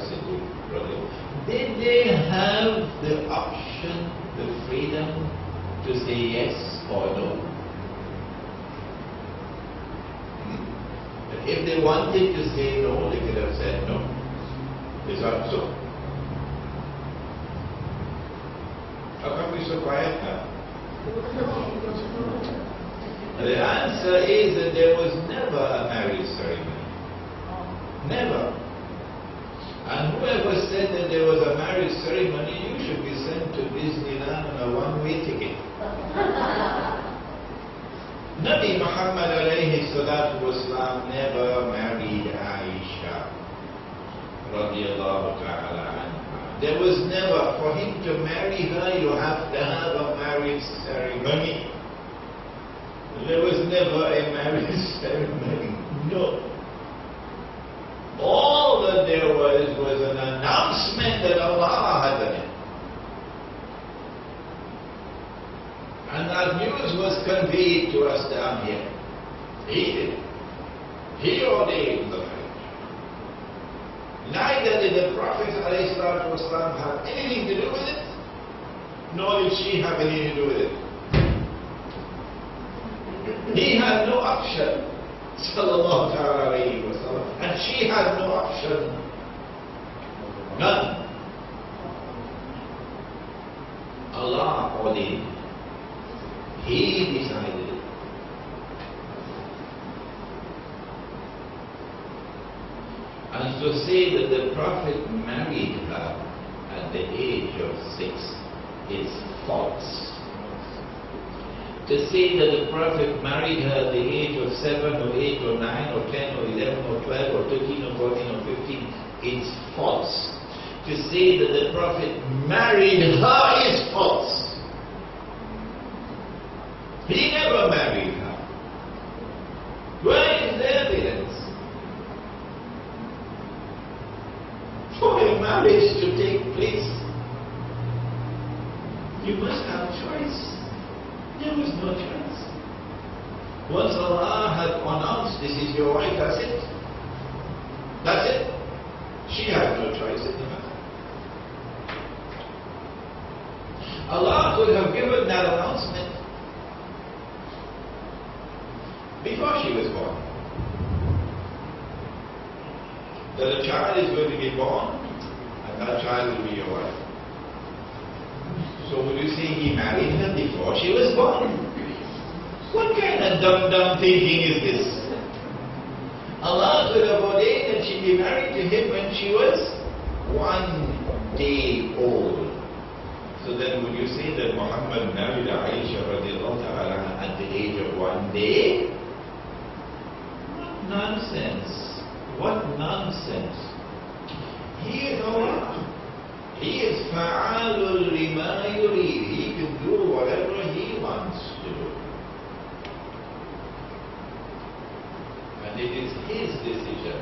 Siddiq, did they have the option, the freedom to say yes or no? But if they wanted to say no, they could have said no. Is that so? How come we so quiet now? The answer is that there was never a marriage ceremony. Never. And whoever said that there was a marriage ceremony, you should be sent to Disneyland on a one-way ticket. Nabi Muhammad alayhi salatu wasalam never married Aisha radiallahu ta'ala anha. There was never, for him to marry her, you have to have a marriage ceremony. There was never a marriage ceremony. No. All that there was an announcement that Allah had done it. And that news was conveyed to us down here. He did. He ordained the marriage. Neither did the Prophet ﷺ have anything to do with it, nor did she have anything to do with it. He had no option, sallallahu alayhi wa sallam, and she had no option. None. Allah ordained. He decided it. And to say that the Prophet married her at the age of 6 is false. To say that the Prophet married her at the age of 7 or 8 or 9 or 10 or 11 or 12 or 13 or 14 or 15 is false. To say that the Prophet married her is false. He never married her. Where is the evidence? For a marriage to take place, you must have choice. There was no choice. Once Allah had announced, this is your wife, that's it. That's it. She had no choice in the matter. Allah could have given that announcement before she was born. That a child is going to be born, and that child will be your wife. So would you say he married her before she was born? What kind of dumb thinking is this? Allah could have ordained that she be married to him when she was 1 day old. So then would you say that Muhammad married Aisha radiallahu ta'ala at the age of 1 day? What nonsense. What nonsense. He is Allah. He is fa'alul lima yurid. He can do whatever he wants to do. And it is his decision.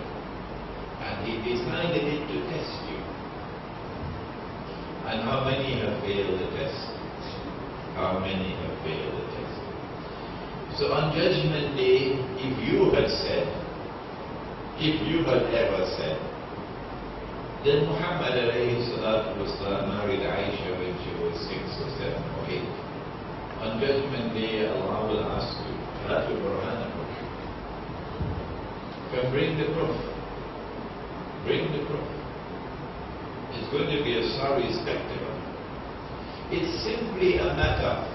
And he decided it to test you. And how many have failed the test? How many have failed the test? So on Judgment Day, if you had said, if you had ever said, then Muhammad alayhi salatu wasalam married Aisha when she was 6 or 7 or 8. On Judgment Day, Allah will ask you, Hatu Kur'ana, come bring the proof. Bring the proof. It's going to be a sorry spectacle. It's simply a matter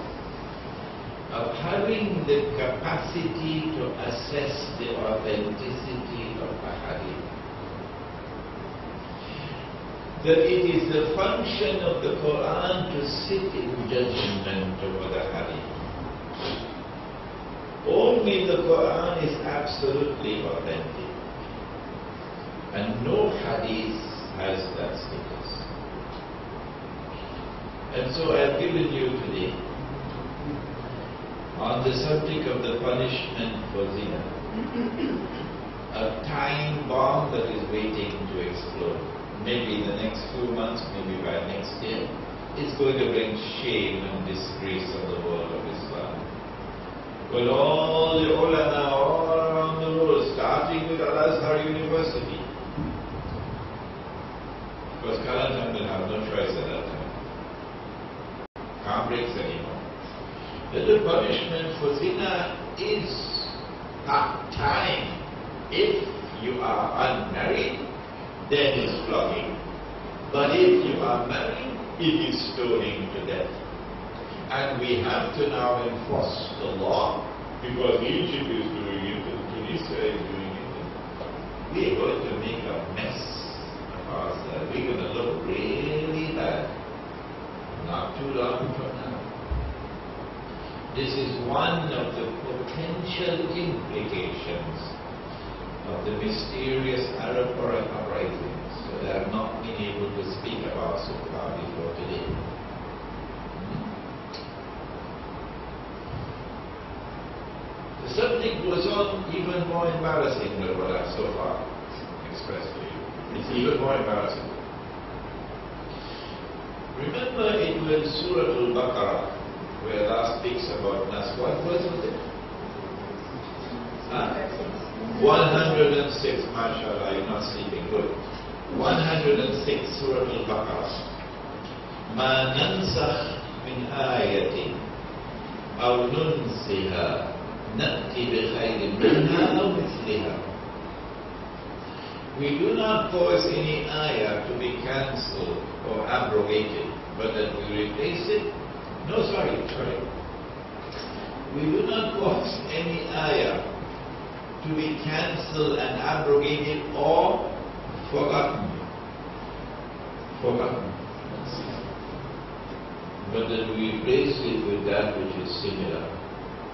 of having the capacity to assess the authenticity of a hadith. That it is the function of the Quran to sit in judgment over the hadith. Only the Quran is absolutely authentic. And no hadith has that status. And so I have given you today on the subject of the punishment for zina, a time bomb that is waiting to explode. Maybe in the next few months, maybe by next year, it's going to bring shame and disgrace on the world of Islam. But all the ulama all around the world, starting with Al-Azhar University, Because Karan will have no choice at that time. Can't break anymore. The punishment for zina is part-time. If you are unmarried, then it's flogging. But if you are married, it is stoning to death. And we have to now enforce the law because Egypt is doing it and Tunisia is doing it. We are going to make a mess of ourselves. We're going to look really bad. Not too long from now. This is one of the potential implications of the mysterious Arab uprisings that I have not been able to speak about so far before today. The subject goes on even more embarrassing than what I've so far expressed to you. It's even more embarrassing. Remember it was Surah Al-Baqarah where Allah speaks about Nas. What verse was it? 106, mashallah, you're not sleeping, good. 106, Surah Al-Baqarah. Ma nansakh min ayatin aw nunsiha na'ti bi khayrin minha aw mithliha. We do not cause any ayah to be cancelled or abrogated, but that we replace it. No, sorry. We do not cause any ayah to be cancelled and abrogated or forgotten. But that we replace it with that which is similar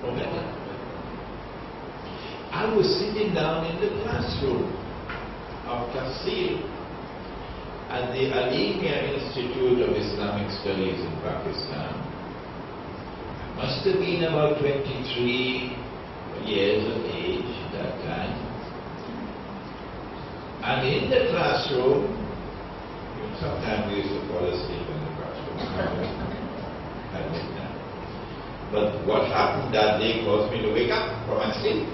or better. I was sitting down in the classroom of Tafsir at the Alimia Institute of Islamic Studies in Pakistan. I must have been about 23 years of age at that time. And in the classroom, sometimes we used to fall asleep in the classroom. I admit that. But what happened that day caused me to wake up from my sleep.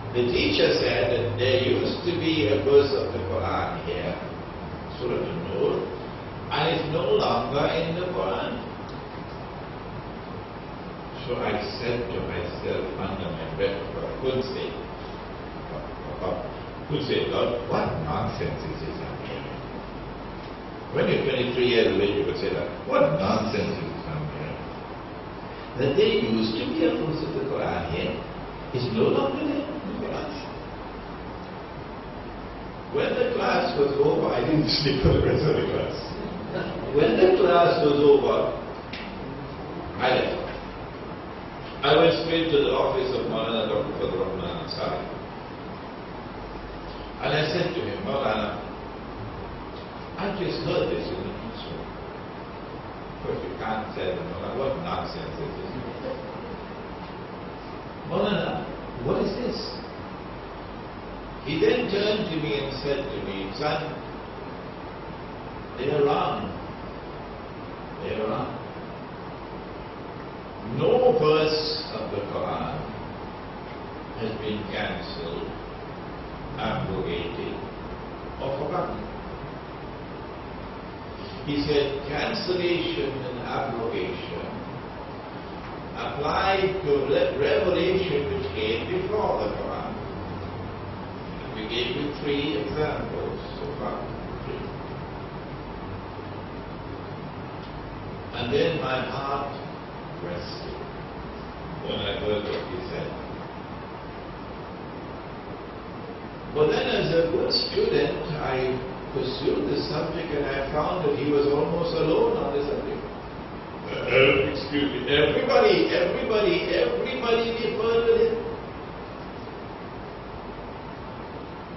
The teacher said that there used to be a verse of the Quran here, Surah An-Nur, and it's no longer in the Quran. So I said to myself under my breath, I couldn't say, Lord, what nonsense is this I'm hearing? When you're 23 years of age, you could say that. What nonsense is this I'm hearing? That there used to be a verse of the Quran here, is no longer there. When the class was over, I didn't sleep for the rest of the class. When the class was over, I left. I went straight to the office of Maulana Dr. Fadl Rahman Ansari. And I said to him, Maulana, I just heard this in the classroom. Of course, you can't tell him, Maulana, what nonsense is this? Maulana, what is this? He then turned to me and said to me, son, they are wrong. They are wrong. No verse of the Quran has been cancelled, abrogated, or forgotten. He said cancellation and abrogation applied to revelation which came before the Quran. We gave you 3 examples so far. 3. And then my heart rested when I heard what he said. But then as a good student, I pursued the subject and I found that he was almost alone on the subject. Excuse me, everybody deferred with him.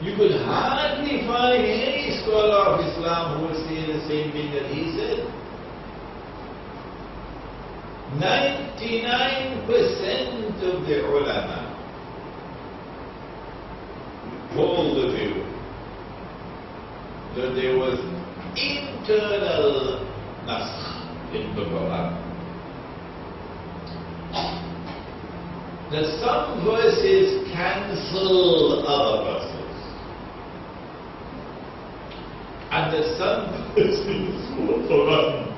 You could hardly find any scholar of Islam who would say the same thing that he said. 99% of the ulama hold the view that there was internal nasakh in the Quran. That some verses cancel other verses. And and the sun is forgotten.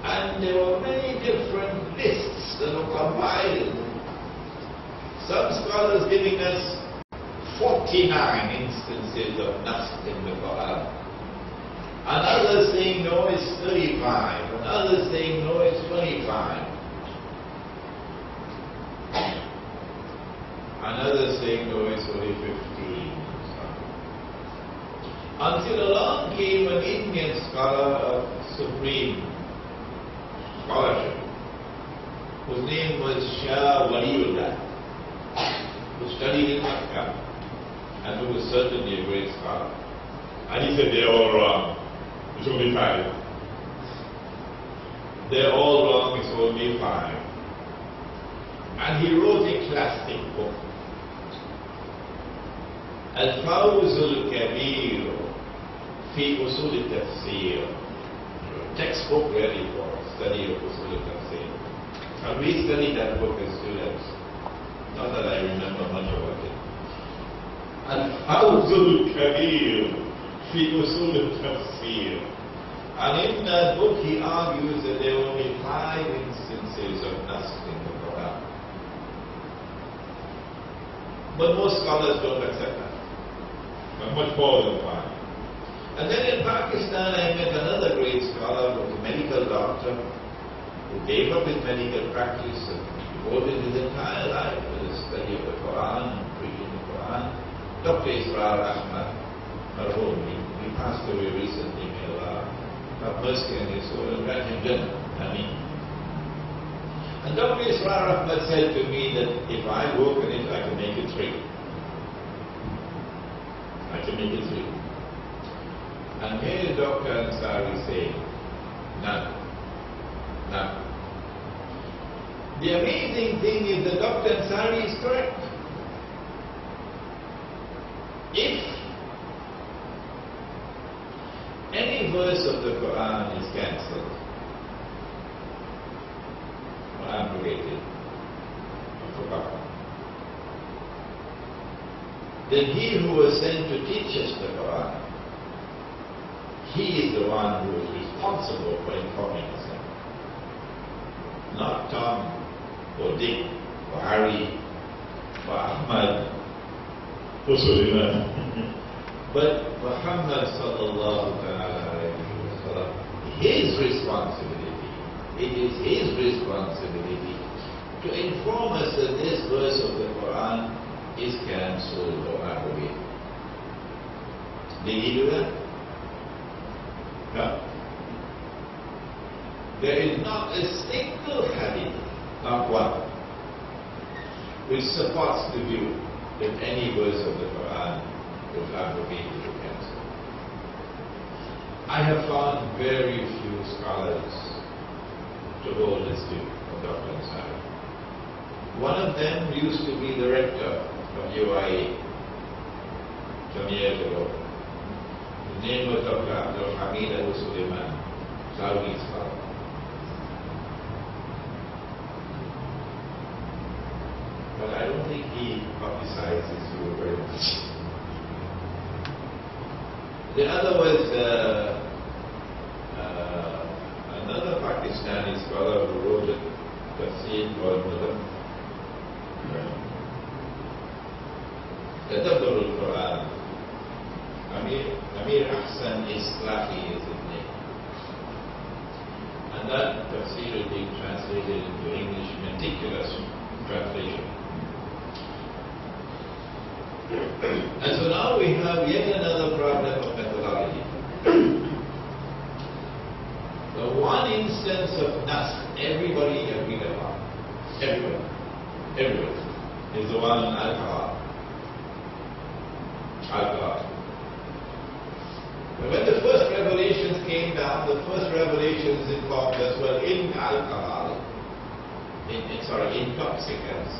And there were many different lists that were compiled. Some scholars giving us 49 instances of nasq in the Quran. And others saying no, it's 35. And others saying no, it's 25. And others saying no, it's only 15. Until along came an Indian scholar of supreme scholarship, whose name was Shah Waliullah, who studied in Makkah and who was certainly a great scholar. And he said, they're all wrong. It's only 5. They're all wrong, it's only 5. And he wrote a classic book, Al-Fawzul Kabir fi Usul al-Tafsir. Textbook ready for study of Usul al-Tafsir. And we studied that book as students. Not that I remember much about it. Al-Fawzul Kabir fi Usul al-Tafsir. And in that book he argues that there are only 5 instances of nasq in the Quran. But most scholars don't accept that. But much more than 5. And then in Pakistan I met another great scholar who was a medical doctor who gave up his medical practice and devoted his entire life to the study of the Quran and preaching the Quran. Dr. Israr Ahmad Marhoon, he passed away recently, may Allah have mercy on his soul and grant him Jannah. Ameen. And Dr. Israr Ahmad said to me that if I work on it, I can make it 3. I can make it 3. And here Dr. Ansari saying, none. None. The amazing thing is that Dr. Ansari is correct. If any verse of the Quran is cancelled or abrogated or forgotten, then he who was sent to teach us the Quran, he is the one who is responsible for informing us. Not Tom or Dick or Harry or Ahmad or Sulaiman, but Muhammad sallallahu alayhi wa sallam. His responsibility, it is his responsibility to inform us that this verse of the Quran is cancelled or abrogated. Did he do that? No. There is not a single hadith, not one, which supports the view that any verse of the Quran was abrogated or cancelled. I have found very few scholars to hold this view of Dr. Ansari. One of them used to be the rector of UIA some years ago. His name was Dr. Abdul Hamid Al-Sulaiman, Saudi scholar. But I don't think he publicized his view very much. The other was another Pakistani scholar who wrote a tafsir called Tadabbur al-Quran. Amir Ahsan Islahi is his name. And that tafsir is being translated into English, meticulous translation. And so now we have yet another problem of methodology. The one instance of nasq everybody agreed upon, everybody, is the one on alcohol. But when the first revelations came down, the first revelations informed us, well, in alcohol, intoxicants,